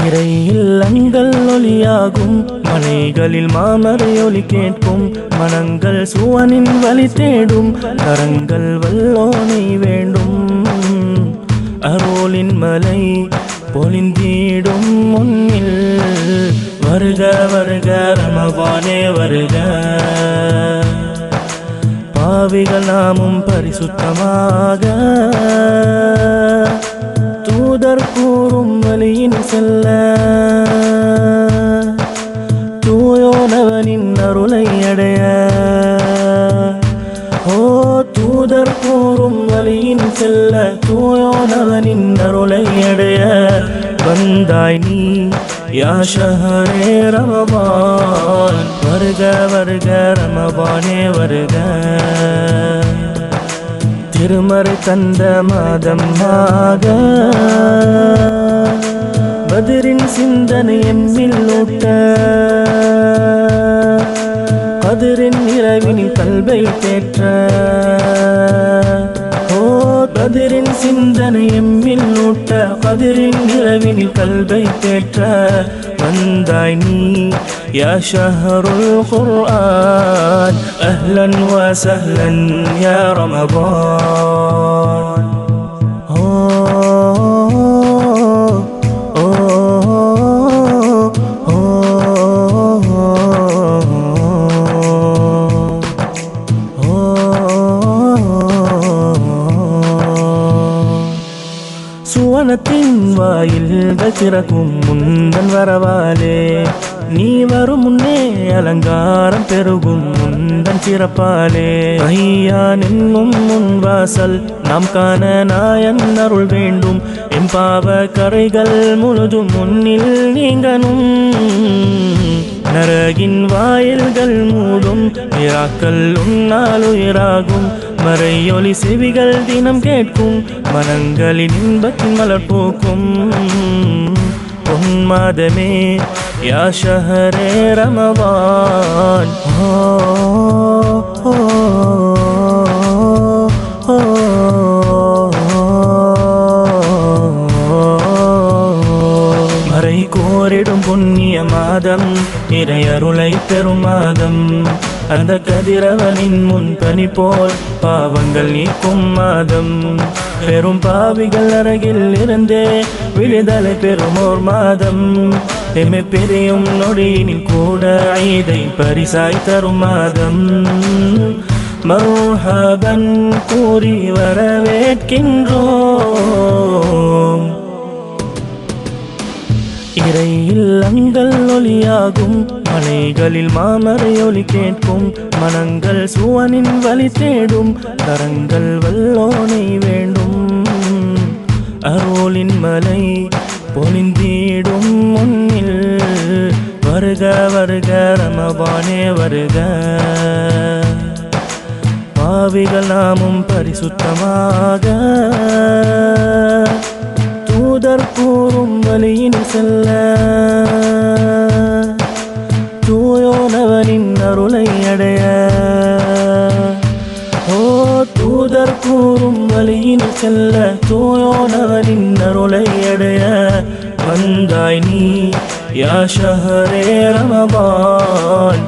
இறை இல்லங்கள் ஒலியாகும், மலைகளில் மாமரை ஒலி கேட்கும், மனங்கள் சுவனின் வழி தேடும், கரங்கள் வல்லோனை வேண்டும். அருளின் மலை பொழிந்தீடும் முன்னில் வருக வருக ரமபானே வருக. பாவிகள் நாமும் பரிசுத்தமாக தூதர் கூறும் வழியின் செல்ல, தூயோனவனின் அருளை அடைய. ஓ தூதர் கூறும் வழியின் செல்ல, தூயோனவனின் அருளை அடைய. வந்தாய் நீ யா ஷஹரே ரமபான், வருக வருக ரமபானே வருக. திருமறை தந்த மாதமாக பதிரின் சிந்தனை எம்மில் ஊட்ட, கதிரின் இரவினில் கல்வை தேற்ற. ஓ கதிரின் சிந்தனை எம்மில் ஊட்ட, கதிரின் இரவினில் கல்வை தேற்ற. வந்தாய் நீ யா ஷஹருல் குர்ஆன், அஹ்லன் வ சஹ்லன் யா ரமபான். சுவனத்தின் வாயில்கள் திறக்கும் முந்தன் வரவாலே, நீ வரும் முன்னே அலங்காரம் பெருகும் முந்தன் சிறப்பாலே. ஐயான் என்னும் முன் வாசல் நாம் காண நாயன் அருள் வேண்டும், என் பாவ கரைகள் முழுதும் முன்னில் நீங்கனும். நரகின் வாயில்கள் மூடும், இராக்கள் உன்னால் உயிராகும், மறையொலி செவிகள் தினம் கேட்கும், மனங்களின் இன்பத்தின் மலர் பூக்கும். பொன் மாதமே யா ஷஹரே ரமபான், மறை கோரிடும் புண்ணிய மாதம், இறை அருளை பெறும் மாதம். அந்த கதிரவனின் முன் பனி போல் பாவங்கள் நீக்கும் மாதம். பெரும் பாவிகள் அருகில் இருந்தே விடுதலை பெறும் ஓர் மாதம். எம்மை பெரியும் நொடியினில் கூட ஐதை பரிசாய் தரும் மாதம். மர்ஹபன் கூறி வரவேற்கின்றோம். இறை இல்லங்கள் ஒலியாகும், மலைகளில் மாமரை ஒலி கேட்கும், மனங்கள் சுவனின் வழி தேடும், கரங்கள் வல்லோனை வேண்டும். அருளின் மலை பொழிந்தீடும் முன்னில் வருக வருக ரமபானே வருக. பாவிகள் நாமும் பரிசுத்தமாக தூதர் கூறும் வழியின் செல்ல, தூயோனவனின் அருளை அடைய. ஓ தூதர் கூறும் வழியின் செல்ல, தூயோனவனின் அருளை அடைய. வந்தாய் நீ யா ஷஹரே ரமபான்.